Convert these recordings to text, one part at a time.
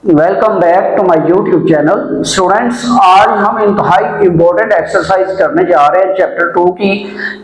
Welcome back to my YouTube channel. Students, आज हम इंतहाई इम्पोर्टेंट एक्सरसाइज करने जा रहे हैं चैप्टर 2 की,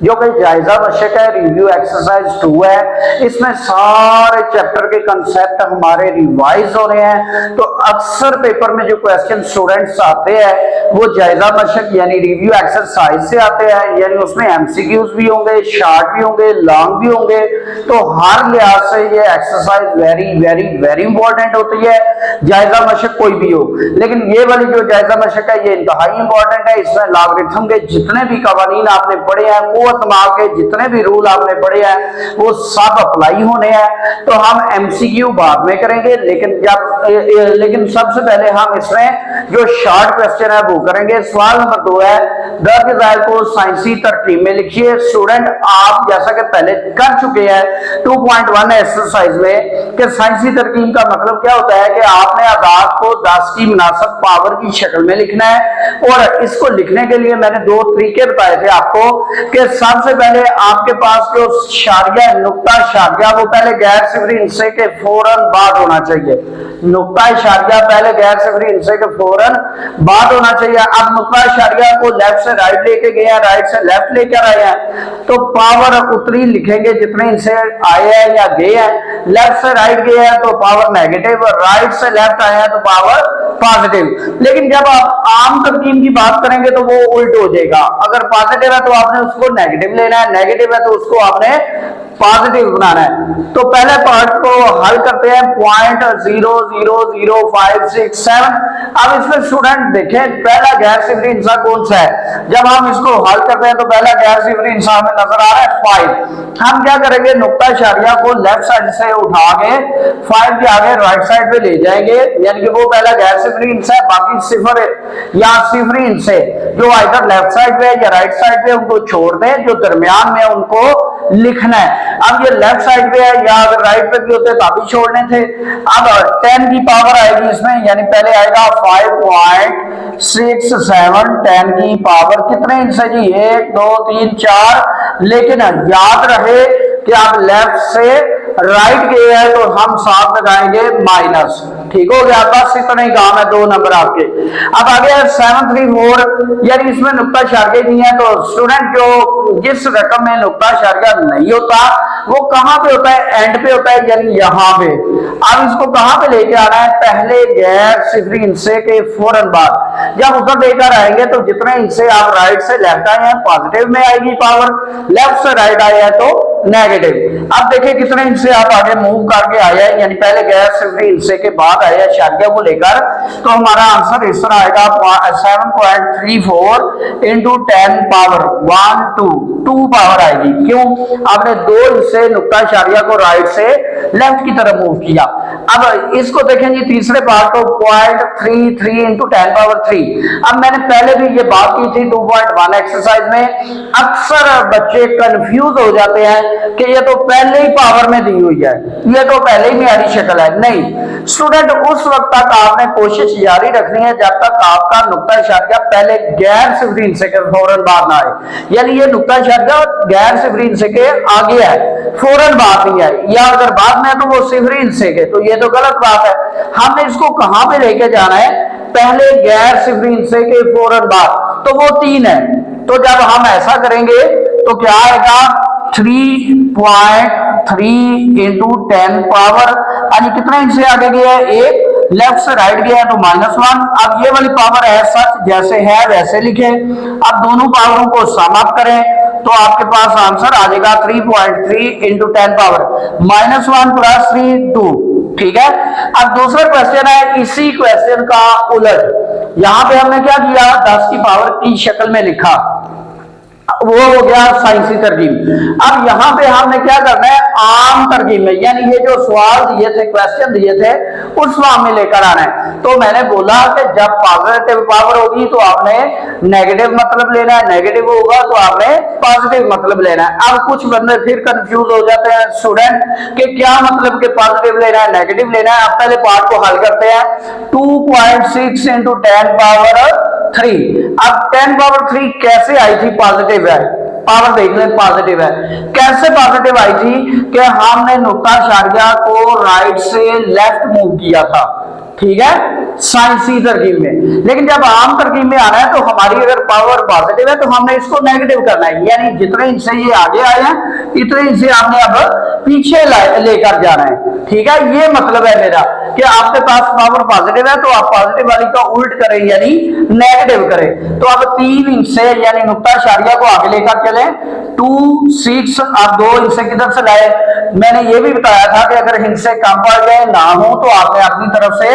जो कि जायजा मशक है, रिव्यू एक्सरसाइज 2 है। इसमें सारे चैप्टर के कंसेप्ट हमारे रिवाइज हो रहे हैं। तो अक्सर पेपर में जो क्वेश्चन स्टूडेंट्स आते हैं वो जायजा मशक यानी रिव्यू एक्सरसाइज से आते हैं, यानी उसमें एमसीक्यूज भी होंगे, शॉर्ट भी होंगे, लॉन्ग भी होंगे। तो हर लिहाज से ये exercise very very very important होती है, जायजा मशक कोई भी हो। लेकिन ये वाली जो जायजा मशक है ये इंतहाई इंपॉर्टेंट है। इसमें लॉगरिथम के जितने भी कवानीन आपने पढ़े हैं, कुव्वत माप के जितने भी रूल आपने पढ़े हैं, वो सब अप्लाई होने हैं। तो हम एमसीक्यू बाद में करेंगे, लेकिन सबसे पहले हम इसमें जो शॉर्ट क्वेश्चन है वो करेंगे। सवाल नंबर 2 है, दर्ज ज़ायल को साइंसी तरकीब में लिखिए। स्टूडेंट, आप जैसा कि पहले कर चुके हैं 2.1 एक्सरसाइज में कि साइंसी तरकीब का मतलब क्या होता है कि आपने आदाद को 10 की मुनासिब पावर की शक्ल में लिखना है। और इसको लिखने के लिए मैंने 2 तरीके बताए थे आपको कि सबसे पहले आपके पास जो शारिया नुक्ता शारिया वो पहले गैर सिफरी हिस्से के फौरन बाद होना चाहिए। नुक्ता शारिया पहले गैर सिफरी हिस्से के फौरन बाद होना चाहिए। अब नुक्ता शारिया को लेफ्ट से राइट लेके गए हैं, राइट से लेफ्ट लेकर आए हैं, तो पावर उतनी लिखेंगे जितने इनसे आए हैं या गए हैं। लेफ्ट से राइट गए हैं तो पावर नेगेटिव, राइट से लेफ्ट आए हैं तो पावर पॉजिटिव। लेकिन जब आप आम तरकीब की बात करेंगे तो वो उल्ट हो जाएगा। अगर पॉजिटिव है तो आपने उसको नेगेटिव लेना है, नेगेटिव है तो उसको आपने पॉजिटिव बनाना है। तो पहले पार्ट को हल करते हैं, 0.0000567। अब इसमें स्टूडेंट देखें पहला गैर सिफरी हिस्सा कौन सा है। जब हम इसको हल करते हैं तो पहला गैर सिफरी हिस्सा हमें नजर आ रहा है 5। हम क्या करेंगे, नुक्ता शारिया को लेफ्ट साइड से उठा के 5 के आगे राइट साइड पे ले जाएंगे, यानी कि वो पहला गैर सिफरी हिस्सा है। बाकी सिफर या सिफरी हिस्से जो इधर लेफ्ट साइड पे या राइट साइड पे उनको छोड़ दें, जो दरमियान में उनको लिखना है। अब ये लेफ्ट साइड पे है या अगर राइट पे भी होते तभी छोड़ने थे। अब 10 की पावर आएगी इसमें, यानी पहले आएगा 5.67। 10 की पावर कितने हिस्से जी, 1 2 3 4। लेकिन याद रहे कि आप लेफ्ट से राइट गए हैं तो हम साथ लगाएंगे माइनस। ठीक हो गया, बस इतना ही काम है, 2 नंबर आपके। अब आगे 734, यानी इसमें नुक्ता शारिया नहीं है। तो स्टूडेंट जो जिस रकम में नुक्ता शारिया नहीं होता वो कहां पे होता है, एंड पे होता है, यानी यहां पे। अब इसको कहां पे लेके आना है, पहले गैर सिफरी हिस्से के फौरन बाद। जब उधर लेकर आएंगे तो जितने हिस्से आप राइट से लेफ्ट आए हैं पॉजिटिव में आएगी पावर, लेफ्ट से राइट आए हैं तो नेगेटिव। अब देखिए कितने हिस्से आप आगे मूव करके आए हैं, यानी पहले गैर सिफरी हिस्से के बाद आए हैं शारिया को लेकर। तो हमारा आंसर इस तरह आएगा 7.34 इंटू 10 पावर 2 पावर आएगी। क्यों, आपने 2 हिस्से नुक्ता शारिया को राइट से लेफ्ट की तरफ मूव किया। अब इसको देखें जी, तीसरे पार्ट को 0.33 इंटू 10 पावर 3। अब मैंने पहले भी ये बात की थी 2.1 एक्सरसाइज में। अक्सर बच्चे कंफ्यूज हो जाते हैं कि ये तो पहले ही पावर में दी हुई है, ये तो पहले ही म्यारी शक्ल है। नहीं स्टूडेंट, उस वक्त तक आपने कोशिश जारी रखनी है जब तक आपका नुक्ता शारिया पहले गैर सिफरी हिस्से के फौरन बाद ना आए। यानी ये नुक्ता शारिया गैर सिफरी हिस्से के आगे है, फौरन बात नहीं है, या अगर बाद में है तो वो सिफरी हिस्से के, तो ये तो गलत बात है। हमने इसको कहां पे लेके जाना है, पहले गैर सिफरी हिस्से के फौरन बाद, तो वो 3 है। तो जब हम ऐसा करेंगे तो क्या आएगा, 3.3 इंटू 10 पावर, यानी कितने हिस्से आगे गया है, 1, लेफ्ट से राइट गया तो -1। अब ये वाली पावर है सच जैसे है वैसे लिखे। अब दोनों पावरों को सम अप करें तो आपके पास आंसर आ जाएगा 3.3 इंटू 10 पावर -1 + 3 2। ठीक है। अब दूसरा क्वेश्चन है इसी क्वेश्चन का उलट। यहां पे हमने क्या किया, 10 की पावर की शक्ल में लिखा, वो हो गया साइंसी तरकीब। अब यहां पे हमने क्या करना है, आम तरकीब में, यानी ये जो सवाल दिए थे, क्वेश्चन दिए थे, उस फॉर्म में लेकर आना है। तो मैंने बोला कि जब पॉजिटिव पावर होगी तो आपने नेगेटिव मतलब लेना है, नेगेटिव होगा तो आपने पॉजिटिव मतलब लेना है। अब कुछ बंदे फिर कंफ्यूज हो जाते हैं स्टूडेंट कि क्या मतलब कि पॉजिटिव लेना है, नेगेटिव लेना है। अब पहले पार्ट को हल करते हैं, 2.6 इंटू 10 पावर 3। अब 10 पावर 3 कैसे आई थी, पॉजिटिव है, पावर देख लें पॉजिटिव है। कैसे पॉजिटिव आई थी कि हमने नुक्ता शारिया को राइट से लेफ्ट मूव किया था। ठीक है, साइंसी तरकीब में। लेकिन जब आम तरकीब में आना है तो हमारी अगर पावर पॉजिटिव है तो हमने इसको नेगेटिव करना है, यानी जितने इनसे ये आगे आए हैं इतने इनसे आपने अब पीछे लेकर जाना है। ठीक है, ये मतलब है मेरा कि आपके पास पावर पॉजिटिव है तो आप पॉजिटिव वाली का उल्ट करें यानी नेगेटिव करें। तो अब 3 इनसे यानी नुक्ता इशारिया को आगे लेकर चले, 2 6 आप 2 इनसे किधर से लाए, मैंने ये भी बताया था कि अगर इनसे कम पड़ गए ना हो तो आपने अपनी तरफ से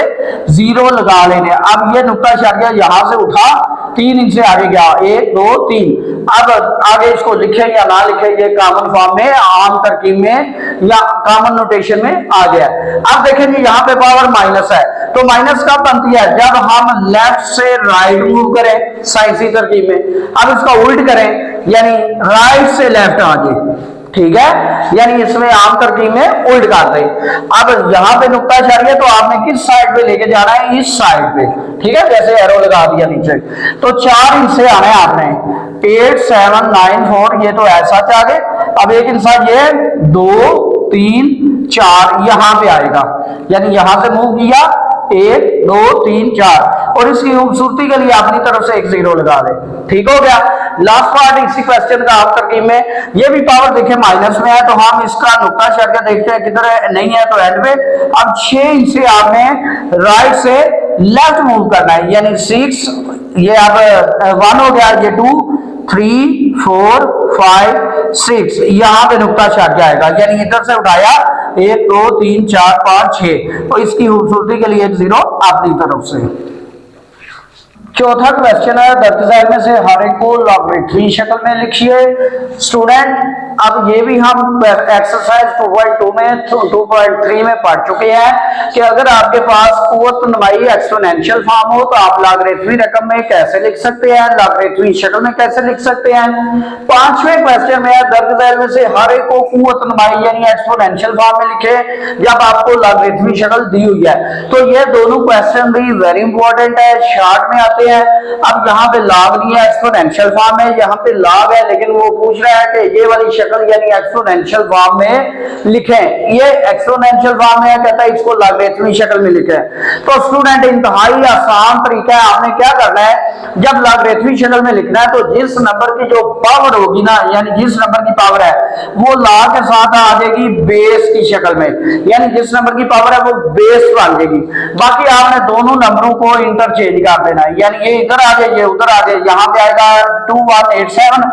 0 लगा लेने। अब ये नुक्ता इशारिया यहां से उठा, 3 इनसे आगे गया, 1 2 3। अब आगे इसको लिखे या ना लिखे ये कॉमन फॉर्म में, आम तरकीब में या कॉमन नोटेशन में आ गया। अब देखेंगे यहाँ पे पावर माइनस है तो माइनस कब बनती है, जब हम लेफ्ट से राइट मूव करें साइंसी तरकीब में। अब इसका उल्ट करें यानी राइट से लेफ्ट आ जाए, ठीक है, यानी इसमें आम तरकीब में उल्ट कर दे। अब यहां पे नुक्ता इशारिया तो आपने किस साइड पे लेके जाना है, इस साइड पे, ठीक है, जैसे एरो लगा दिया नीचे। तो 4 इनसे आना है आपने, 8 7 9 4, ये तो ऐसा आ गए। अब एक इंसान ये 2 3 4 यहां पे आएगा, यानी यहां से मूव किया 1 2 3 4 और इसकी खूबसूरती के लिए अपनी तरफ से एक 0 लगा दे, ठीक हो गया। लास्ट पार्ट इसी क्वेश्चन का आप तरकीब में, ये भी पावर देखिए माइनस में है तो हम इसका नुक्ता इशारिया देखते हैं किधर है, नहीं है तो एंड पे। अब 6 इनसे आपने राइट से लेफ्ट मूव करना है, यानी 6 ये अब 1 हो गया, ये 2 3 4 5 6 यहां पे नुक्ता इशारिया आएगा, यानी इधर से उठाया 1 2 3 4 5 6 और इसकी खूबसूरती के लिए एक 0 अपनी तरफ से। चौथा क्वेश्चन है, दर्ज में से हर एक को लॉगरिथमिक शक्ल में लिखिए। स्टूडेंट अब ये भी हम एक्सरसाइज 2.2 में 2.3 में पढ़ चुके हैं कि अगर आपके पास कुव्वत नुमाई एक्सपोनेंशियल फॉर्म हो तो आप लॉगरिथमिक रकम में कैसे लिख सकते हैं, लॉगरिथमिक शक्ल में कैसे लिख सकते हैं। 5वें क्वेश्चन में है, दर्ज में से हर एक को कुव्वत नुमाई यानी एक्सपोनेंशियल फॉर्म में लिखे जब आपको लॉगरिथमिक शक्ल दी हुई है। तो ये दोनों क्वेश्चन भी वेरी इंपॉर्टेंट है, शॉर्ट में आते हैं। अब यहाँ पे लॉग नहीं है, एक्सपोनेंशियल फॉर्म है, यहाँ पे लॉग है, लेकिन वो पूछ रहा है कि ये वाली शक्ल यानी एक्सपोनेंशियल फॉर्म में लिखें। ये एक्सपोनेंशियल फॉर्म में है, कहता है इसको लॉगरिथमिक शक्ल में लिखें। तो स्टूडेंट इंतहाई आसान तरीका है, आपने क्या करना है, जब लॉगरिथमिक शक्ल में लिखना है तो जिस नंबर की जो पावर होगी ना, यानी जिस नंबर की पावर है वो लॉग के साथ आ जाएगी बेस की शक्ल में, यानी जिस नंबर की पावर है वो बेस बन जाएगी। बाकी आपने दोनों नंबरों को इंटरचेंज कर देना है, यानी ये इधर आ जाए ये उधर आ जाए। यहाँ पे आएगा 2187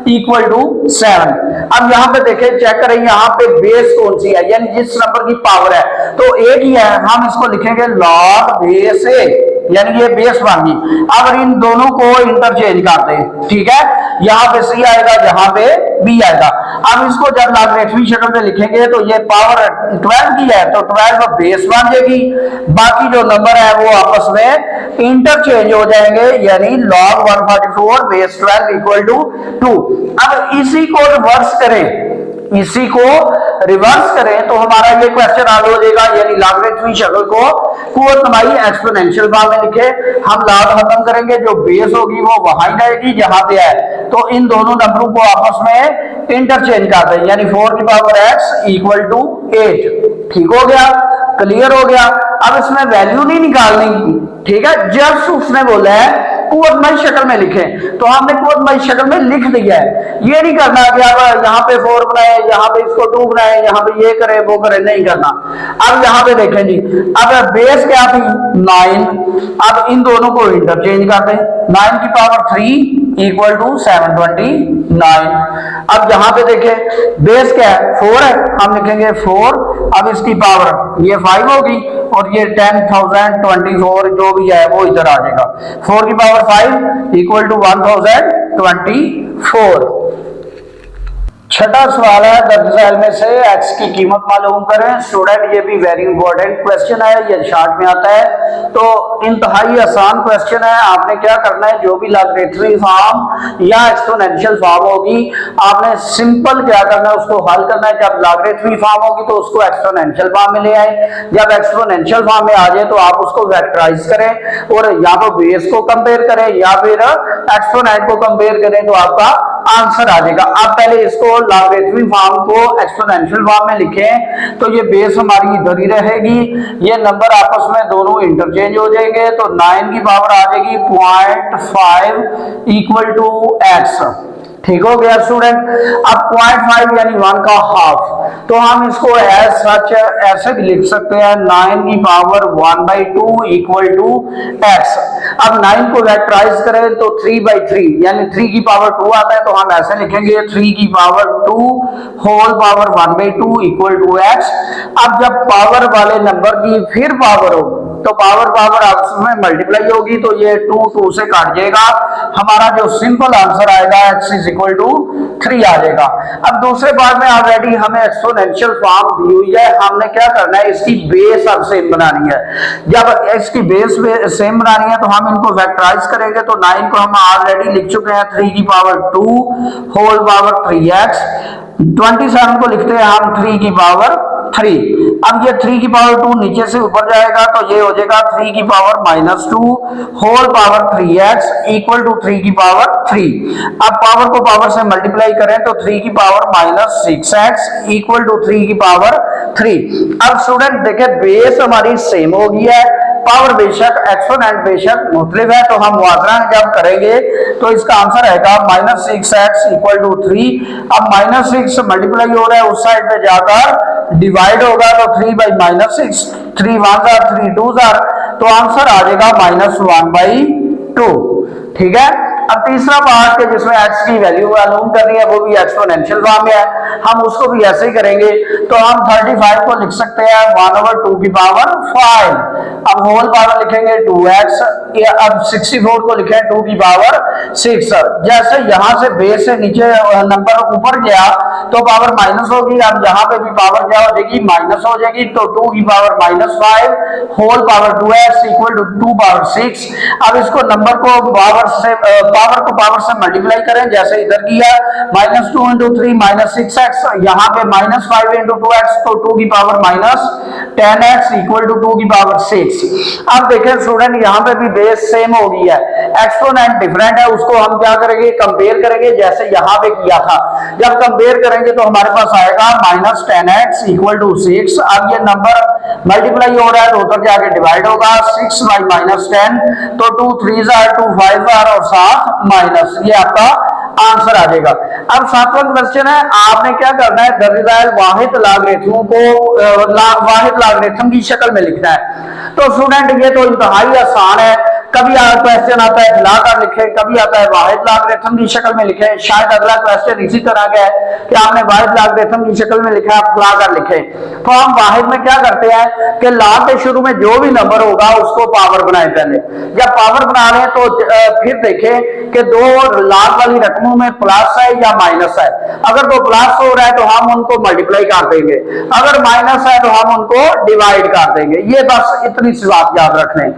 इक्वल टू 7। अब यहाँ पे देखें, चेक करें यहाँ पे बेस कौन सी है, यानी जिस नंबर की पावर है तो एक ही है, हम इसको लिखेंगे लॉग बेस ए, यानी ये बेस बन गई। अब इन दोनों को इंटरचेंज कर दे, ठीक है, यहाँ पे सी आएगा यहाँ पे बी आएगा। अब इसको जब लॉगरिथमिक शक्ल में लिखेंगे तो ये पावर 12 की है तो 12 बेस बन जाएगी, बाकी जो नंबर है वो आपस में इंटरचेंज हो जाएंगे, यानी log 144 बेस 12 इक्वल टू 2। अब इसी को रिवर्स करें, इसी को रिवर्स करें तो हमारा ये क्वेश्चन हल हो जाएगा, यानी लॉगरिथमिक शक्ल को कुव्वत नुमाई एक्सपोनेंशियल फॉर्म में लिखे। हम लॉग खत्म करेंगे, जो बेस होगी वो वहां ही रहेगी जहां पे है, तो इन दोनों नंबरों को आपस में इंटरचेंज कर दें, यानी 4 की पावर x इक्वल टू 8। ठीक हो गया, क्लियर हो गया। अब इसमें वैल्यू नहीं निकालनी, ठीक है, जस्ट उसने बोला है कुव्वतनुमाई शक्ल में लिखें तो हमने कुव्वतनुमाई शक्ल में लिख दिया है। ये नहीं करना कि अब यहाँ पे 4 बनाए, यहाँ पे इसको 2 बनाए, यहाँ पे ये करे वो करे, नहीं करना। अब यहाँ पे देखें जी, अब बेस क्या थी 9, अब इन दोनों को इंटरचेंज कर दें, 9 की पावर 3 इक्वल टू 729। अब यहाँ पे देखें बेस क्या है 4 है, हम लिखेंगे 4, अब इसकी पावर ये 5 होगी और ये 10,024 जो भी है वो इधर आ जाएगा, 4 की पावर 5 इक्वल टू 1024। छठा सवाल है, दर्ज में से x की कीमत मालूम करें। स्टूडेंट ये भी वेरी इंपॉर्टेंट क्वेश्चन है, ये शॉर्ट में आता है तो इंतहाई आसान क्वेश्चन है। आपने क्या करना है, जो भी लॉगरिथमिक फॉर्म या एक्सपोनेंशियल फॉर्म होगी आपने सिंपल क्या करना है, उसको हल करना है। जब लॉगरिथमिक फॉर्म होगी तो उसको एक्सपोनेंशियल फॉर्म में ले आए, जब एक्सपोनेंशियल फॉर्म में आ जाए तो आप उसको वेक्टराइज करें और या तो बेस को कंपेयर करें या फिर एक्सपोनेंट को कंपेयर करें तो आपका आंसर आ जाएगा। आप पहले इसको लॉगरिथमिक फॉर्म को एक्सपोनेंशियल फॉर्म में लिखें तो ये बेस हमारी इधर ही रहेगी, ये नंबर आपस में दोनों इंटरचेंज हो जाएंगे, तो 9 की पावर आ जाएगी 0.5 इक्वल टू x। ठीक हो गया स्टूडेंट। अब 0.5 यानी 1 का हाफ, तो हम इसको एज सच ऐसे भी लिख सकते हैं 9 की पावर 1/2 इक्वल टू x। अब 9 को वेक्टराइज करें तो 3/3 यानी 3 की पावर 2 आता है, तो हम ऐसे लिखेंगे 3 की power 2 whole power 1/2 equal to x। अब जब पावर वाले नंबर की फिर पावर हो तो पावर पावर आपस में मल्टीप्लाई होगी, तो ये 2 से काट जाएगा, हमारा जो सिंपल आंसर आएगा x इज इक्वल टू 3 आ जाएगा। अब दूसरे पार्ट में ऑलरेडी हमें एक्सपोनेंशियल फॉर्म दी हुई है, हमने क्या करना है, इसकी बेस अब सेम बनानी है। जब इसकी बेस सेम बनानी है तो हम इनको वेक्टराइज करेंगे, तो 9 को हम ऑलरेडी लिख चुके हैं 3 की पावर 2 होल पावर 3x। 27 को लिखते हैं हम 3 की पावर 3। अब ये 3 की पावर 2 नीचे से ऊपर जाएगा, तो ये हो जाएगा 3 की power -2 whole power 3x equal to 3 की पावर 3। अब पावर को पावर से मल्टीप्लाई करें तो 3 की पावर -6x इक्वल टू 3 की पावर 3। अब स्टूडेंट देखें बेस हमारी सेम हो गई है, पावर बेशक एक्सपोनेंट बेशक मुख्तलिफ है, तो हम मुआवजा जब करेंगे तो इसका आंसर आएगा -6x इक्वल टू 3। अब -6 मल्टीप्लाई हो रहा है उस साइड पे जाकर डिवाइड होगा, तो 3/-6 3 1 जार 3 2 जार, तो आंसर आ जाएगा -1/2। ठीक है। अब तीसरा पार्ट के जिसमें x की वैल्यू मालूम करनी है वो भी एक्सपोनेंशियल फॉर्म में है, हम उसको भी ऐसे ही करेंगे, तो हम 35 को लिख सकते हैं 1/2 की पावर 5। अब होल पावर लिखेंगे 2x, अब 64 को लिखें 2 की पावर 6। जैसे यहां से बेस से नीचे नंबर ऊपर गया तो पावर माइनस होगी, अब यहाँ पे भी पावर क्या हो जाएगी, माइनस हो जाएगी, तो 2 की power -5 whole power 2x equal to 2 power 6। अब इसको नंबर को पावर से मल्टीप्लाई करें, जैसे इधर किया -2 × 3 -6x, यहाँ पे -5 × 2x, तो 2 की पावर -10x इक्वल टू 2 की पावर 6। अब देखें स्टूडेंट यहाँ पे भी बेस सेम हो गई है, एक्सपोनेंट डिफरेंट है, उसको हम क्या करेंगे, कंपेयर करेंगे जैसे यहाँ पे किया था। जब कंपेयर करेंगे तो हमारे पास आएगा -10x इक्वल टू 6। अब ये नंबर मल्टीप्लाई हो रहा है तो उधर जाके डिवाइड होगा, 6/-10, तो 2 3 जार 2 5 जार और साथ माइनस, ये आपका आंसर आ जाएगा। अब 7वां क्वेश्चन है, आपने क्या करना है, दर्जेदार वाहिद लॉगरिथम को वाहिद लॉगरिथम की शक्ल में लिखना है। तो स्टूडेंट ये तो इंतहाई आसान है, कभी क्वेश्चन आता है हिलाकर लिखे, कभी आता है वाहिद लॉगरिथम की शक्ल में लिखे। शायद अगला क्वेश्चन इसी तरह का है कि आपने वाहिद लॉगरिथम की शक्ल में लिखा, आप हिलाकर लिखे। तो हम वाहिद में क्या करते हैं कि लॉग के शुरू में जो भी नंबर होगा उसको पावर बनाए पहले। जब पावर बना लें तो फिर देखें कि दो लॉग वाली रकमों में प्लस है या माइनस है। अगर तो प्लस हो रहा है तो हम उनको मल्टीप्लाई कर देंगे, अगर माइनस है तो हम उनको डिवाइड कर देंगे। ये बस इतनी सी बात याद रख लें,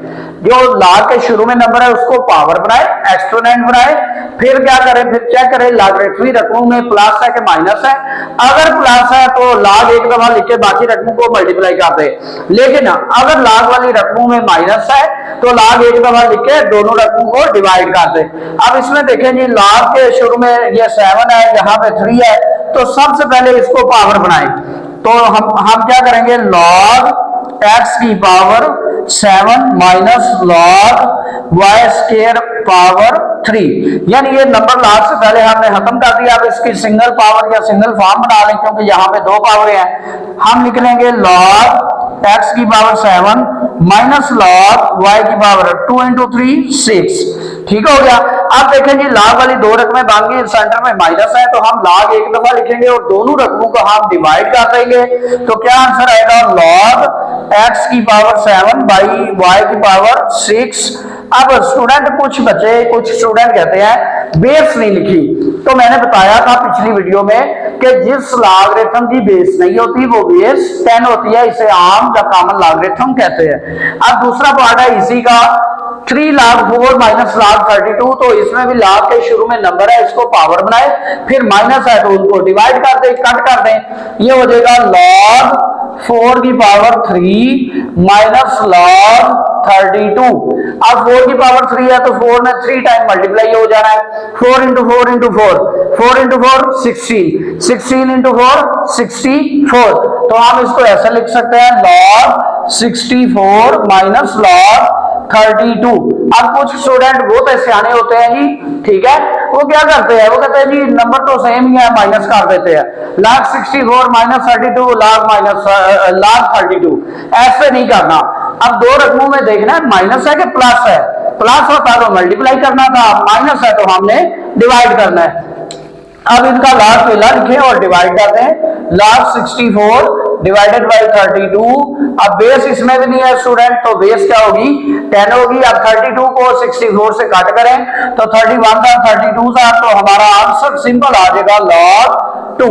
जो लॉग के शुरू में नंबर है उसको पावर बनाए, एक्सपोनेंट बनाए, फिर क्या करें, फिर चेक करें लॉगरिथमिक रकमों में प्लस है कि माइनस है। अगर प्लस है तो लॉग एक दफा लिखे, बाकी रकमों को मल्टीप्लाई कर दे। लेकिन अगर लॉग वाली रकमों में माइनस है तो लॉग एक दफा लिखे, दोनों रकमों को डिवाइड कर दे। अब इसमें देखें जी, लॉग के शुरू में ये 7 है, यहाँ पे 3 है, तो सबसे पहले इसको पावर बनाए। तो हम क्या करेंगे, लॉग x की power 7 minus log y square power 3, यानी ये नंबर लास्ट से पहले हमने खत्म कर दिया। अब इसकी सिंगल पावर या सिंगल फॉर्म बना लें, क्योंकि यहाँ पे 2 पावर हैं। हम लिख लेंगे लॉग x की पावर 7 माइनस लॉग y की पावर 2 × 3 6। ठीक हो गया। अब देखें जी, लॉग वाली 2 रकमें बन गई, सेंटर में माइनस है, तो हम लॉग एक दफा लिखेंगे और दोनों रकमों को हम डिवाइड कर देंगे। तो क्या आंसर आएगा, लॉग x की पावर 7 बाई y की पावर 6। अब स्टूडेंट कुछ स्टूडेंट कहते हैं बेस नहीं लिखी, तो मैंने बताया था पिछली वीडियो में कि जिस लॉगरिथम की बेस नहीं होती वो बेस 10 होती है, इसे आम या कॉमन लॉगरिथम कहते हैं। अब दूसरा पार्ट है इसी का, 3 log 4 माइनस log 32, तो इसमें भी log के शुरू में नंबर है, इसको पावर बनाए, फिर माइनस है तो उनको डिवाइड कर दें, कट कर दें, ये हो जाएगा log 4 की पावर 3 माइनस लॉग 32। अब 4 की पावर 3 है तो 4 में 3 टाइम मल्टीप्लाई हो जाना है। 4 इंटू 4 इंटू 4, 4 इंटू 4 16, 16 इंटू 4 64। तो हम इसको ऐसा लिख सकते हैं लॉग 64 माइनस लॉग 32। अब कुछ स्टूडेंट बहुत सियाने होते हैं जी, ठीक है, वो क्या करते हैं, वो कहते हैं जी नंबर तो सेम ही है, माइनस कर देते हैं, log 64 माइनस 32 log 32। ऐसे नहीं करना। अब दो रकमों में देखना है माइनस है कि प्लस है। प्लस होता तो मल्टीप्लाई करना था, माइनस है तो हमने डिवाइड करना है। अब इनका लॉग पहला लिखें और डिवाइड कर दें। log 64 divided by 32। अब बेस इसमें भी नहीं है स्टूडेंट, तो बेस क्या होगी 10 होगी। अब 32 को 64 से काट करें तो 31 था, 32 था, तो हमारा आंसर सिंपल आ जाएगा log 2।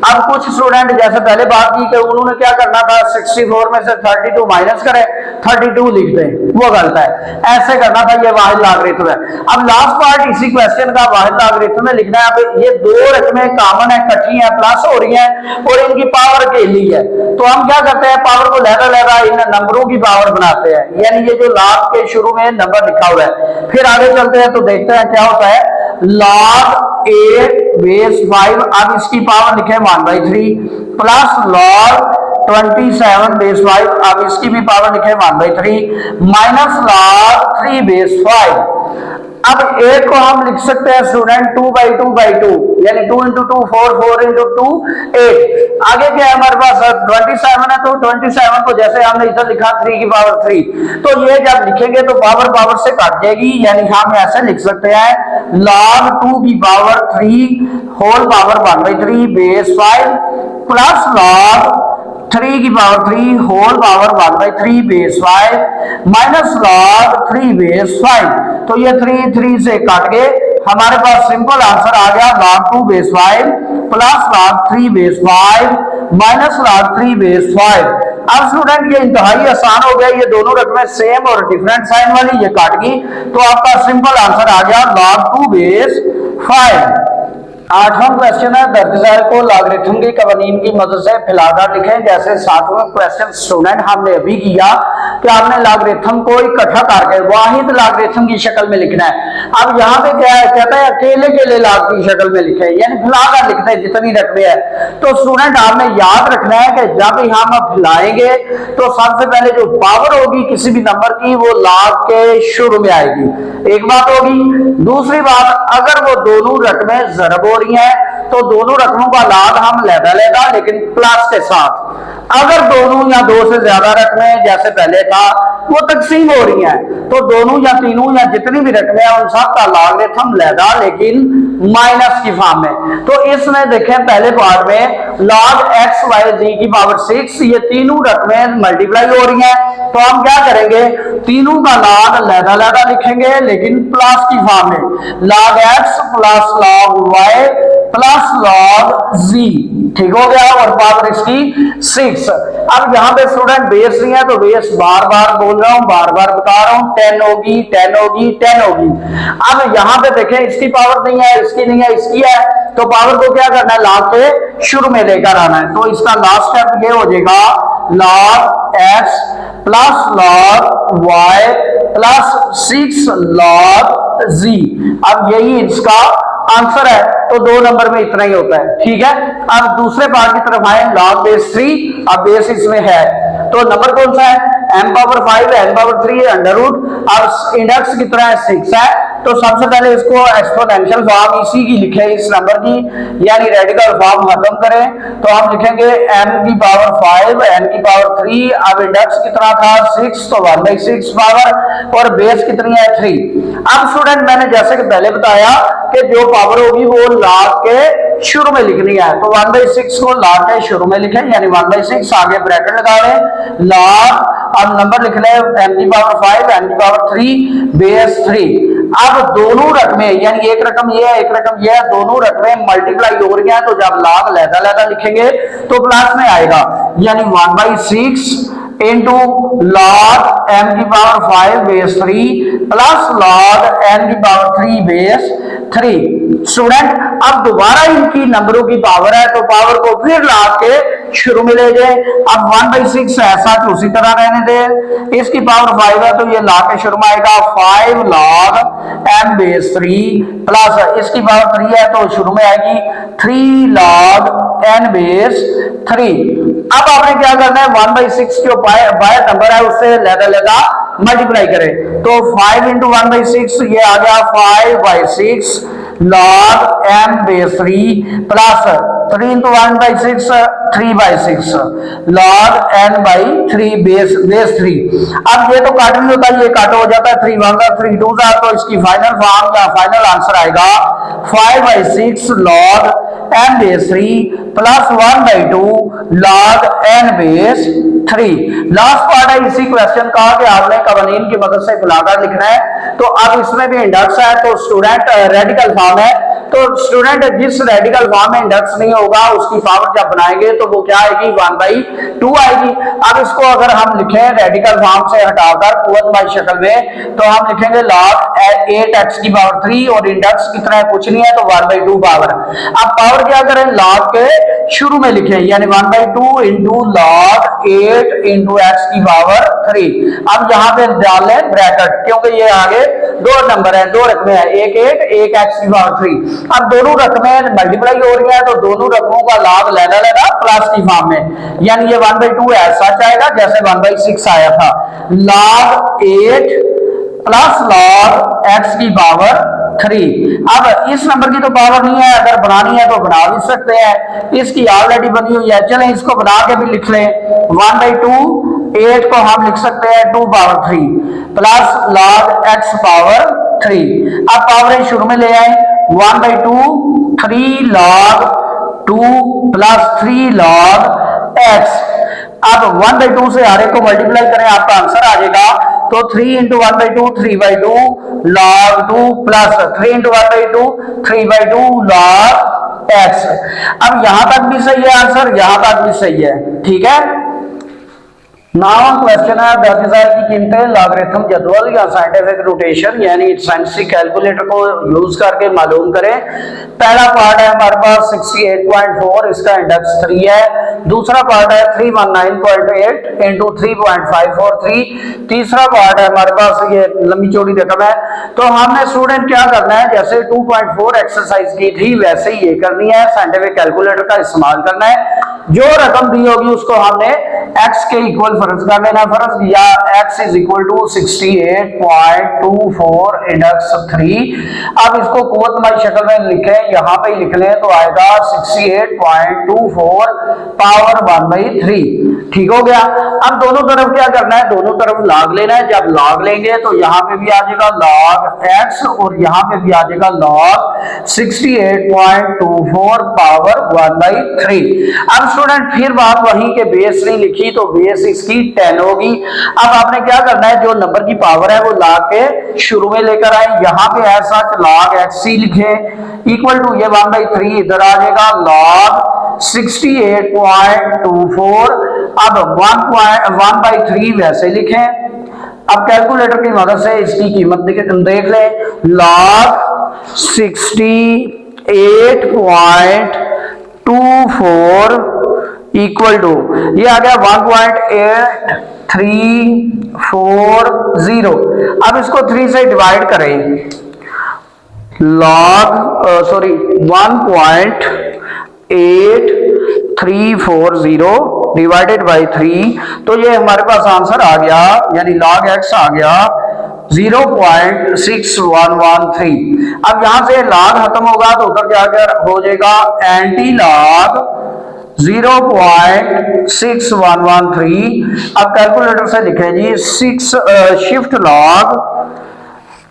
अब कुछ स्टूडेंट जैसे पहले बात की कि उन्होंने क्या करना था, 64 में से 32 माइनस करें 32 लिख दें, वो गलत है। ऐसे करना था, ये वाहिद लॉगरिथम है। अब लास्ट पार्ट इसी क्वेश्चन का वाहिद लॉगरिथम में लिखना है। अब ये दो रकमें कॉमन है, इकट्ठी है, प्लस हो रही है और इनकी पावर अकेली है, तो हम क्या करते हैं, पावर को लहदा लहदा इन नंबरों की पावर बनाते हैं। यानी ये जो लॉग के शुरू में नंबर लिखा हुआ है, फिर आगे चलते हैं तो देखते हैं क्या होता है। log 8 बेस 5, अब इसकी पावर लिखे 1/3 प्लस log 27 बेस 5, अब इसकी भी पावर लिखे 1/3 माइनस log 3 बेस 5। अब 8 को हम लिख सकते हैं स्टूडेंट 2/2 यानी 2 इंटू 2 4, 4 इंटू 2 8। आगे क्या है हमारे पास 27 है, तो 27 को जैसे हमने इधर लिखा 3 की पावर 3, तो ये जब लिखेंगे तो पावर पावर से काट जाएगी। यानी हम ऐसे लिख सकते हैं log 2 की power 3 whole power 1/3 base 5 plus log 3 की power 3 whole power 1/3 base 5 minus log 3 base 5। तो ये 3 से काट के हमारे पास सिंपल आंसर आ गया log 2 base 5 plus log 3 base 5 minus log 3 base 5। अब स्टूडेंट ये इंतहाई आसान हो गया, ये दोनों रकमें सेम और डिफरेंट साइन वाली ये काट गई, तो आपका सिंपल आंसर आ गया log 2 बेस 5। आठवां क्वेश्चन है, दर्ज को लॉगरिथम की कवानीन की मदद से फैलाकर लिखें। जैसे सातवां क्वेश्चन स्टूडेंट हमने अभी किया कि आपने लॉगरिथम को इकट्ठा करके वाहिद लॉगरिथम की शक्ल में लिखना है। अब यहाँ पे क्या है, कहता है अकेले अकेले लॉग की शक्ल में लिखे, यानी फैलाकर लिखते हैं जितनी रकमें है। तो स्टूडेंट आपने याद रखना है कि जब हम फैलाएंगे तो सबसे पहले जो पावर होगी किसी भी नंबर की वो लॉग के शुरू में आएगी, एक बात होगी। दूसरी बात, अगर वो दोनों रकमें ज़रब रही है तो दोनों रकमों का लॉग हम लहदा लेगा लेकिन प्लस के साथ। अगर दोनों या दो से ज्यादा रकमें जैसे पहले था वो तकसीम हो रही हैं, तो दोनों या तीनों या जितनी भी रकमें हैं उन सब का लॉगरिथम लहदा लेकिन माइनस की फॉर्म में। तो इसमें देखें पहले पार्ट में log x y z की पावर 6, ये तीनों रकमें मल्टीप्लाई हो रही हैं, तो हम क्या करेंगे, तीनों का लॉग लहदा लहदा लिखेंगे लेकिन प्लस की फॉर्म में, log x plus log y plus log z, ठीक हो गया, और पावर इसकी 6। अब यहाँ पे स्टूडेंट बेस नहीं है तो बेस बार बार बोल रहा हूँ, बार बार बता रहा हूँ, 10 होगी 10 होगी 10 होगी। अब यहाँ पे देखें इसकी पावर नहीं है, इसकी नहीं है, इसकी है, तो पावर को क्या करना है, log के शुरू में लेकर आना है। तो इसका लास्ट स्टेप ये हो जाएगा log x plus log y plus 6 log z। अब यही इसका आंसर है, तो दो नंबर में इतना ही होता है, ठीक है। अब दूसरे पार्ट की तरफ आए, log बेस 3, अब बेस इसमें है तो नंबर कौन सा है, m पावर 5 है, n पावर 3 है, अंडर रूट, अब इंडेक्स कितना है 6 है, तो सबसे पहले इसको एक्सपोनेंशियल फॉर्म इसी की लिखे, इस नंबर की, यानी रेडिकल फॉर्म खत्म करें तो हम लिखेंगे m की पावर 5 n की पावर 3, अब इंडेक्स कितना था 6 तो 1/6 पावर और बेस कितनी है 3। अब स्टूडेंट मैंने जैसे कि पहले बताया कि जो पावर होगी वो log के शुरू में लिखनी है, तो 1/6 को log के शुरू में लिखें, यानी 1/6 आगे ब्रैकेट लगा लें, log, अब नंबर लिख लें m की पावर 5 n की पावर 3 बेस 3। अब दोनों रकमें, यानी एक रकम ये है एक रकम ये है, दोनों रकमें मल्टीप्लाई हो रही हैं, तो जब log लहदा लहदा लिखेंगे तो प्लस में आएगा, यानी 1/6 इंटू log m की power 5 base 3 plus log n की पावर 3 बेस 3। स्टूडेंट अब दोबारा इनकी नंबरों की पावर है तो पावर को फिर लाग के शुरू में ले जाए। अब 1/6 ऐसा तो उसी तरह रहने दे। इसकी पावर 5 है तो ये लाग के शुरू में आएगा 5 log n बेस 3 प्लस इसकी पावर 3 है तो शुरू में आएगी 3 log n बेस 3। अब आपने क्या करना है 1/6 जो बाय नंबर है उससे लहदा मल्टीप्लाई करें तो 5 इंटू 1/6 ये आ गया 5/6 log n base 3 plus 3 into 1/6 3/6 log n by 3 base 3। अब ये तो काट नहीं होता, ये काट हो जाता है 3 1 3 2 तो इसकी फाइनल फॉर्म या फाइनल आंसर आएगा 5/6 log n base 3 plus 1/2 log n base 3। Last part है इसी क्वेश्चन का कि आपने कवानीन की मदद से बुलाकर लिखना है। तो अब इसमें भी इंडेक्स है तो स्टूडेंट रेडिकल फॉर्म है तो स्टूडेंट जिस रेडिकल फॉर्म में इंडेक्स नहीं होगा उसकी पावर जब बनाएंगे तो वो क्या आएगी 1/2 आएगी। अब इसको अगर हम लिखें रेडिकल फॉर्म से हटाकर कुव्वत बाई शक्ल में तो हम लिखेंगे log 8x की पावर 3 और इंडेक्स कितना है कुछ नहीं है तो 1/2 पावर। अब पावर क्या करें log के शुरू में लिखें यानी 1/2 इंटू log 8 इंटू x की पावर 3। अब यहाँ पे डाल लें ब्रैकेट क्योंकि ये आगे दो नंबर है, दो रकमें हैं, एक 8 एक x की पावर 3। अब दोनों रकमें मल्टीप्लाई हो रही है तो दोनों रकमों का लाभ लेना प्लस की फॉर्म में यानी ये 1/2 ऐसा आएगा जैसे 1/6 आया था log 8 प्लस log x की पावर 3। अब इस नंबर की तो पावर नहीं है, अगर बनानी है तो बना भी सकते हैं, इसकी ऑलरेडी बनी हुई है। चलें इसको बना के भी लिख लें 1/2 8 को हम लिख सकते हैं 2 power 3 plus log x power 3। अब पावर शुरू में ले आए 1/2 3 log 2 प्लस 3 log x। अब 1/2 से हर एक को मल्टीप्लाई करें आपका आंसर आ जाएगा तो 3 into 1/2 3/2 log 2 plus 3 into 1/2 3/2 log x। अब यहां तक भी सही है आंसर, यहां तक भी सही है, ठीक है। नाउ क्वेश्चन है दातिसार की कीमतें लॉगरिथम जदवल या साइंटिफिक नोटेशन यानी साइंसी कैलकुलेटर को यूज करके मालूम करें। पहला पार्ट है हमारे पास 68.4 इसका इंडेक्स 3 है। दूसरा पार्ट है 319.8 इंटू 3.543। तीसरा पार्ट है हमारे पास ये लंबी चौड़ी रकम है। तो हमने स्टूडेंट क्या करना है जैसे 2.4 एक्सरसाइज की थी वैसे ही ये करनी है, साइंटिफिक कैलकुलेटर का इस्तेमाल करना है। जो रकम दी होगी उसको हमने x के इक्वल फर्ज कर लेना। फर्ज किया x is equal to 68.24 index 3। अब इसको कुव्वत बाई शक्ल में लिखें, यहाँ पे लिख लें तो आएगा 68.24 पावर 1/3। ठीक हो गया। अब दोनों तरफ क्या करना है, दोनों तरफ लॉग लेना है। जब लॉग लेंगे तो यहाँ पे भी आ जाएगा log x और यहाँ पे भी आ जाएगा log 68.24 पावर 1/3। अब स्टूडेंट फिर बात वहीं के बेस नहीं लिखी तो बेस इसकी 10 होगी। अब आपने क्या करना है जो नंबर की पावर है वो log के शुरू में लेकर आए, यहाँ पे ऐसा log x लिखे इक्वल टू ये 1/3 इधर आ जाएगा log 68.24। अब 1/3 वैसे लिखें। अब कैलकुलेटर की मदद से इसकी कीमत देख लें log 68.24 इक्वल टू ये आ गया 1.8340। अब इसको 3 से डिवाइड करें log 1.8340 डिवाइडेड बाई 3 तो ये हमारे पास आंसर आ गया यानी log x आ गया 0.6113। अब यहां से log खत्म होगा तो उधर जाकर हो जाएगा एंटी log 0.6113। अब कैलकुलेटर से लिखें जी 6 शिफ्ट log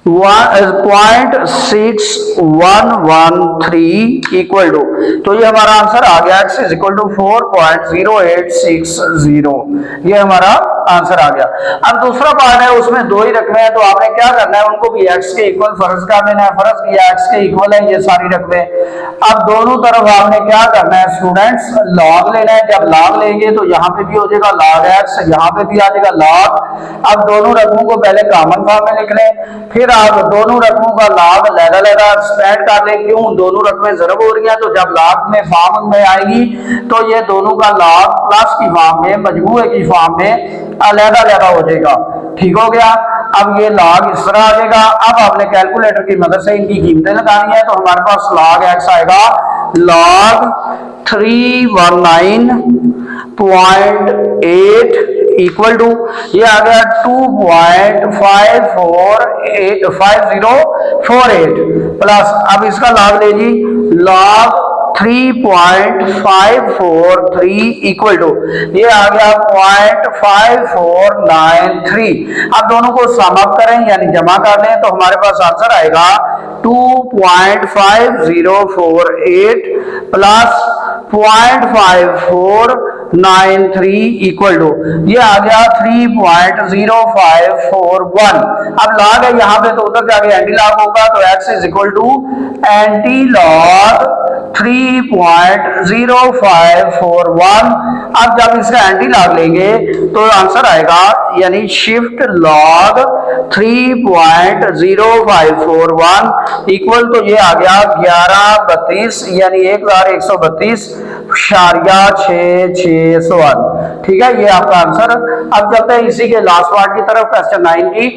0.6113 इक्वल टू तो ये हमारा आंसर आ गया x इज इक्वल टू 4.0860। ये हमारा आंसर आ गया। अब दूसरा पार्ट है उसमें दो ही रकमें हैं तो आपने क्या करना है उनको भी x के इक्वल फर्ज कर देना है। फर्ज किया x के इक्वल है ये सारी रकमें। अब दोनों तरफ आपने क्या करना है स्टूडेंट्स log लेना है। जब log लेंगे तो यहाँ पे भी हो जाएगा log x, यहाँ पे भी आ जाएगा log। अब दोनों रकमों को पहले कॉमन फॉर्म में लिख लें, फिर आप दोनों रकमों का लाभ अलग-अलग एक्सपेंड कर ले, क्यों दोनों रकमें ज़रब हो रही हैं, तो जब लाभ में फॉर्म में आएगी तो ये दोनों का लाभ प्लस की फॉर्म में, मजमूए की फॉर्म में अलग-अलग हो जाएगा। ठीक हो गया। अब ये लॉग इस तरह आ जाएगा। अब आपने कैलकुलेटर की मदद से इनकी कीमतें लगानी है, तो हमारे पास लॉग एक्स आएगा log 319.8 इक्वल टू ये आ गया 2.5485048 प्लस, अब इसका लॉग ले जी log 3.543 इक्वल टू ये आ गया 0.5493। अब दोनों को सम अप करें यानी जमा कर लें तो हमारे पास आंसर आएगा 2.5048 प्लस 0.5493 इक्वल टू ये आ गया 3.0541। अब लॉग है यहाँ पे तो उधर जाके एंटी लॉग होगा, तो x is equal to anti log 3.0541। अब जब इसका एंटी लॉग लेंगे तो आंसर आएगा यानी शिफ्ट लॉग 3.0541 इक्वल तो ये आ गया 1132 यानी 1132.661। ठीक है, ये आपका आंसर। अब चलते हैं इसी के लास्ट पार्ट की तरफ, क्वेश्चन 9 की।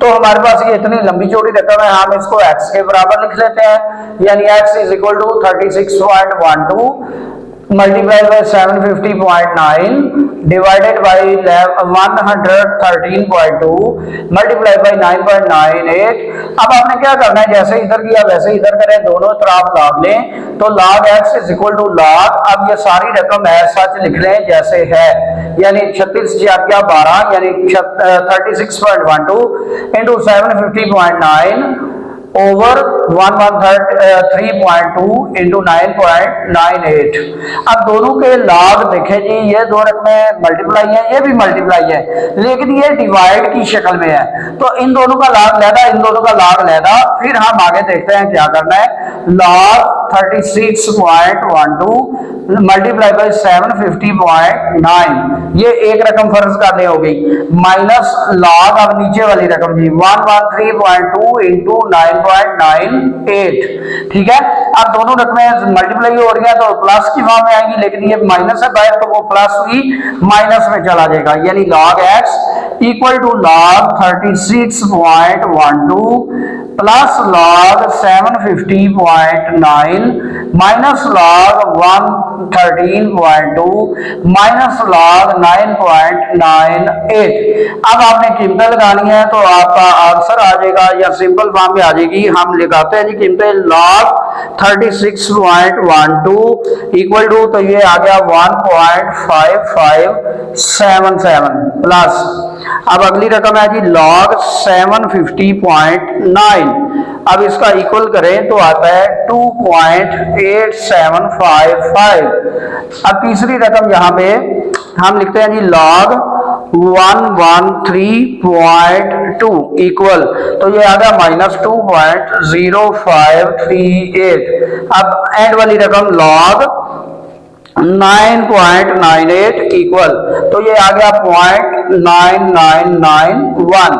तो हमारे पास ये इतनी लंबी चौड़ी रकम है, हम इसको x के बराबर लिख लेते हैं, यानी x is equal to 36.12 multiply by 750.9 divided by 113.2 multiply by 9.98। अब आपने क्या करना है, जैसे इधर किया वैसे इधर करें, दोनों तरफ लॉग लें, तो log x is equal to log, अब ये सारी रकम है सच लिख लें जैसे है, यानी 36/12 यानी 36.12 इंटू 750.9 ओवर 113.2 इंटू 9.98। अब दोनों के लॉग देखें जी, ये दो रकमें मल्टीप्लाई है, ये भी मल्टीप्लाई है, लेकिन ये डिवाइड की शक्ल में है, तो इन दोनों का लॉग लेदा, इन दोनों का लॉग लेदा। फिर हम आगे देखते हैं क्या करना है। लॉग 36.12 मल्टीप्लाई बाय 750.9 ये एक रकम फर्ज करने हो गई, माइनस लॉग अब नीचे वाली रकम जी 113.2 इंटू 9.98। ठीक है, अब दोनों रकमें मल्टीप्लाई हो रही हैं तो प्लस की फॉर्म में आएंगी, लेकिन ये माइनस है बाहर तो वो प्लस हुई माइनस में चला जाएगा, यानी log x equal to log 36.12 plus log 750.9 minus log 113.2 minus log 9.98। अब आपने कीमतें लगानी है तो आपका आंसर आ जाएगा या सिंपल फॉर्म में आ जाएगी। हम लगाते हैं जी कीमतें, log 36.12 इक्वल टू तो ये आ गया 1.5577 प्लस, अब अगली रकम है जी log 750.9, अब इसका इक्वल करें तो आता है 2.8755। अब तीसरी रकम यहां पे हम लिखते हैं जी log 113.2 इक्वल तो ये आ गया -2.0538। अब एंड वाली रकम log 9.98 इक्वल तो ये आ गया 0.9991।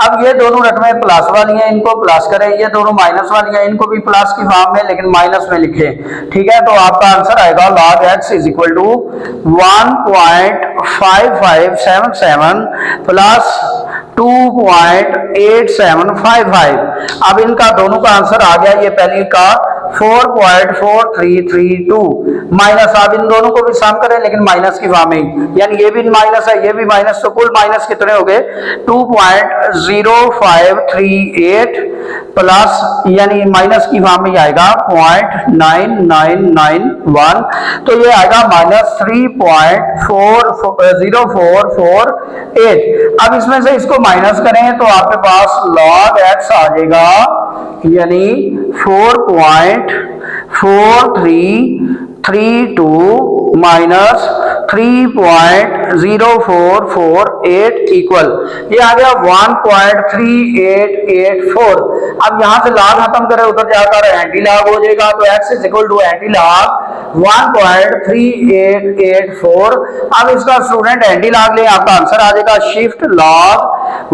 अब ये दोनों रकमें प्लस वाली हैं, इनको प्लस करें, ये दोनों माइनस वाली हैं, इनको भी प्लस की फॉर्म में लेकिन माइनस में लिखें। ठीक है, तो आपका आंसर आएगा log x is equal to 1.5577 plus 2.8755। अब इनका दोनों का आंसर आ गया, ये पहली का 4.4332 माइनस, अब इन दोनों को भी सम करें लेकिन माइनस की फॉर्म में, यानी ये भी माइनस है ये भी माइनस, तो कुल माइनस कितने हो गए 2.0538 प्लस यानी माइनस की फॉर्म में आएगा 0.9991, तो ये आएगा -3.0448। अब इसमें से इसको माइनस करें तो आपके पास log x आ जाएगा यानी 4.4332 माइनस 3.0448 इक्वल ये आ गया 1.3884। अब यहां से लॉग खत्म करें उधर जाकर एंटी लॉग हो जाएगा, तो x is equal to anti log 1.3884। अब इसका स्टूडेंट एंटी लॉग ले, आपका आंसर आ जाएगा शिफ्ट लॉग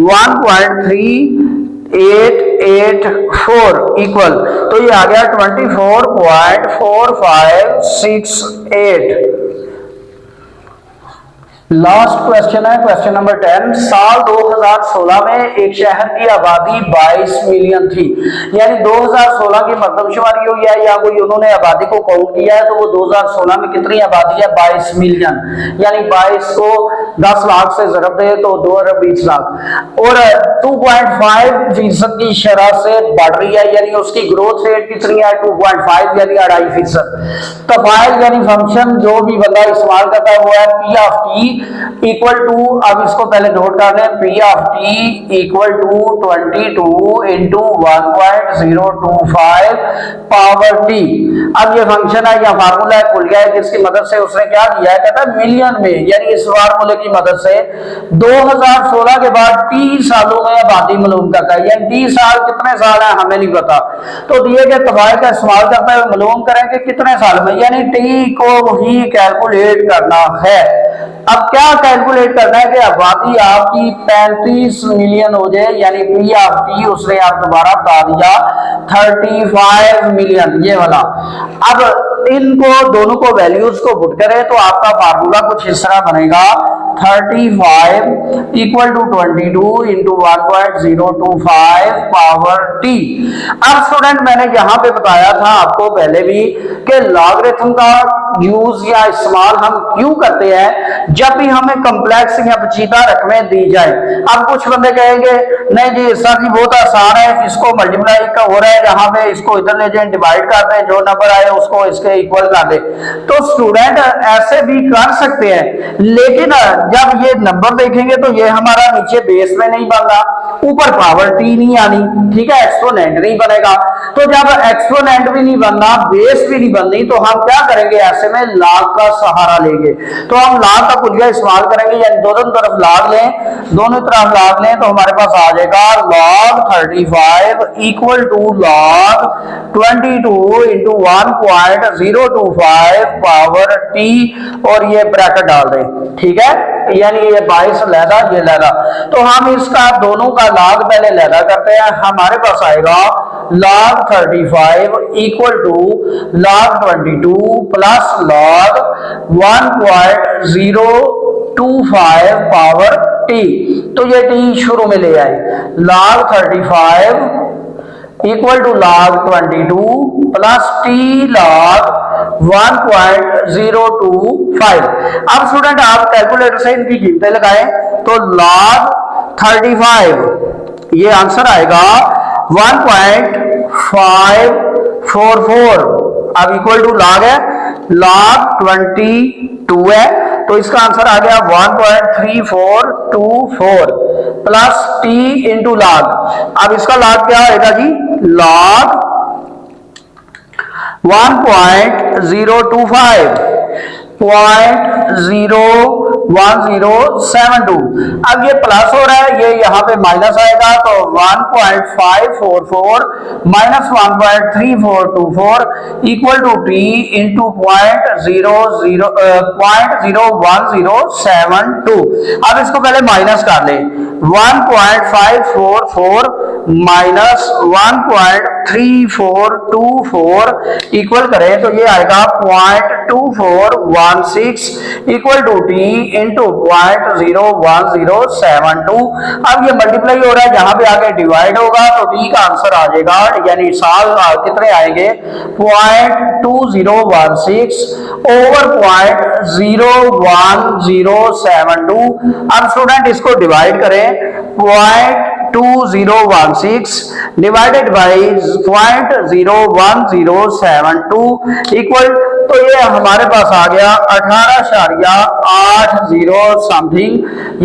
1.3 884 इक्वल, तो ये आ गया 24.4568। लास्ट क्वेश्चन है क्वेश्चन नंबर 10। साल 2016 में एक शहर की आबादी 22 मिलियन थी, यानी 2016 की मरदमशुमारी हुई है या कोई उन्होंने आबादी को काउंट किया है, तो वो 2016 में कितनी आबादी है 22 मिलियन, यानी 22 को 10 लाख से ज़रब दे तो 2 अरब 20 लाख, और 2.5% की शरह से बढ़ रही है, यानी उसकी ग्रोथ रेट कितनी है 2.5 यानी 2.5%। तफाइल यानी फंक्शन जो भी बंदा इस्तेमाल करता है वो है P of T equal to, अब इसको पहले नोट कर लें, P of T equal to 22 into 1.025 power T. अब ये फंक्शन है या फार्मूला है खुल गया है, जिसकी मदद से उसने क्या दिया है, कहता है मिलियन में, यानी इस फार्मूले की मदद से 2016 के बाद 30 सालों में आबादी मालूम करता है, यानी 30 साल कितने साल है हमें नहीं पता, तो दिए गए तफाइल का इस्तेमाल करते हुए मालूम करेंगे कितने साल में, यानी टी को ही कैलकुलेट करना है। अब क्या कैलकुलेट करना है कि आबादी आपकी 35 मिलियन हो जाए, यानी पी ऑफ टी उसने आप दोबारा बता दिया 35 मिलियन ये वाला। अब इनको दोनों को वैल्यूज को पुट करें तो आपका फार्मूला कुछ इस तरह बनेगा 35 equal to 22 into 1.025 power T. अब स्टूडेंट मैंने यहां पे बताया था आपको पहले भी कि लॉगरिथम का यूज या इस्तेमाल हम क्यों करते हैं जब भी हमें कॉम्प्लेक्स या पेचीदा रकमें दी जाए। अब कुछ बंदे कहेंगे नहीं जी सर जी बहुत आसान है, इसको मल्टीप्लाई का हो रहा है, जहां पे इसको इधर ले जाए डिवाइड कर दें, जो नंबर आए उसको इसके इक्वल कर दे। तो स्टूडेंट ऐसे भी कर सकते हैं, लेकिन जब ये नंबर देखेंगे तो ये हमारा नीचे बेस में नहीं बन रहा, ऊपर पावर टी नहीं आनी, ठीक है, एक्सपोनेंट नहीं बनेगा। तो जब एक्सपोनेंट भी नहीं बनना, बेस भी नहीं बननी, तो हम क्या करेंगे, ऐसे में लॉग का सहारा लेंगे। तो हम लॉग का कुलिया इस्तेमाल करेंगे, यानी दोनों तरफ लॉग लें, दोनों तरफ लॉग लें तो हमारे पास आ जाएगा log 35 equal to log 22 into 1.025 power T, और ये ब्रैकेट डाल दें, ठीक है, यानी ये 22 लहदा ये लहदा। तो हम इसका दोनों का log पहले लहदा करते हैं, हमारे पास आएगा log 35 equal to log 22 plus log 1.025 power T. तो ये टी शुरू में ले आए, log 35 equal to log 22 plus T log 1.025। अब स्टूडेंट आप कैलकुलेटर से इनकी कीमतें लगाएं तो log 35 ये आंसर आएगा 1.544। अब इक्वल टू log है, log 22 है, तो इसका आंसर आ गया 1.3424 प्लस टी इंटू log। अब इसका log क्या आएगा जी, log 1.025 0.1072। अब ये प्लस हो रहा है, ये यहाँ पे माइनस आएगा, तो 1.544 minus 1.3424 equal to T into 0.01072। अब इसको पहले माइनस कर ले, 1.544 माइनस 1.3424 इक्वल करें तो ये आएगा 0.2416 इक्वल टू टी इंटू 0.01072। अब ये मल्टीप्लाई हो रहा है, जहां पे आगे डिवाइड होगा तो टी का आंसर आ जाएगा, यानी साल कितने आएंगे 0.2016 ओवर 0.01072। अब स्टूडेंट इसको डिवाइड करें, 0.2016 डिवाइडेड बाई 0.01072 इक्वल, तो ये हमारे पास आ गया 18.80 समथिंग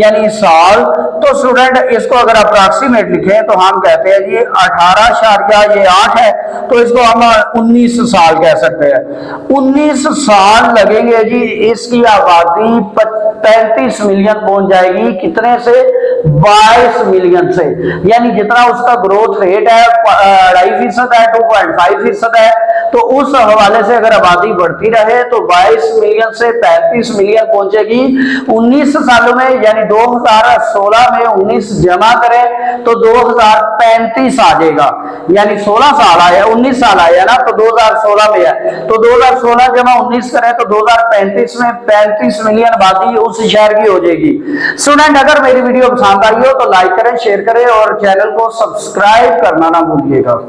यानी साल। तो स्टूडेंट इसको अगर अप्रॉक्सीमेट लिखें तो हम कहते हैं जी 18 ये 8 है, तो इसको हम 19 साल कह सकते हैं। 19 साल लगेंगे जी, इसकी आबादी 35 मिलियन पहुंच जाएगी, कितने से 22 मिलियन से, यानी जितना उसका ग्रोथ रेट है 2.5% है, 2.5% है, तो उस हवाले से अगर आबादी बढ़ती रहे तो 22 मिलियन से 35 मिलियन पहुंचेगी 19 सालों में, यानी 2016 में 19 जमा करें तो 2035 आ जाएगा, यानी 16 साल आया, 19 साल आया ना, तो 2016 में है, तो 2016 जमा 19 करें तो 2035 में 35 मिलियन आबादी उस शहर की हो जाएगी। स्टूडेंट, अगर मेरी वीडियो पसंद आई हो तो लाइक करें, शेयर करें और चैनल को सब्सक्राइब करना ना भूलिएगा।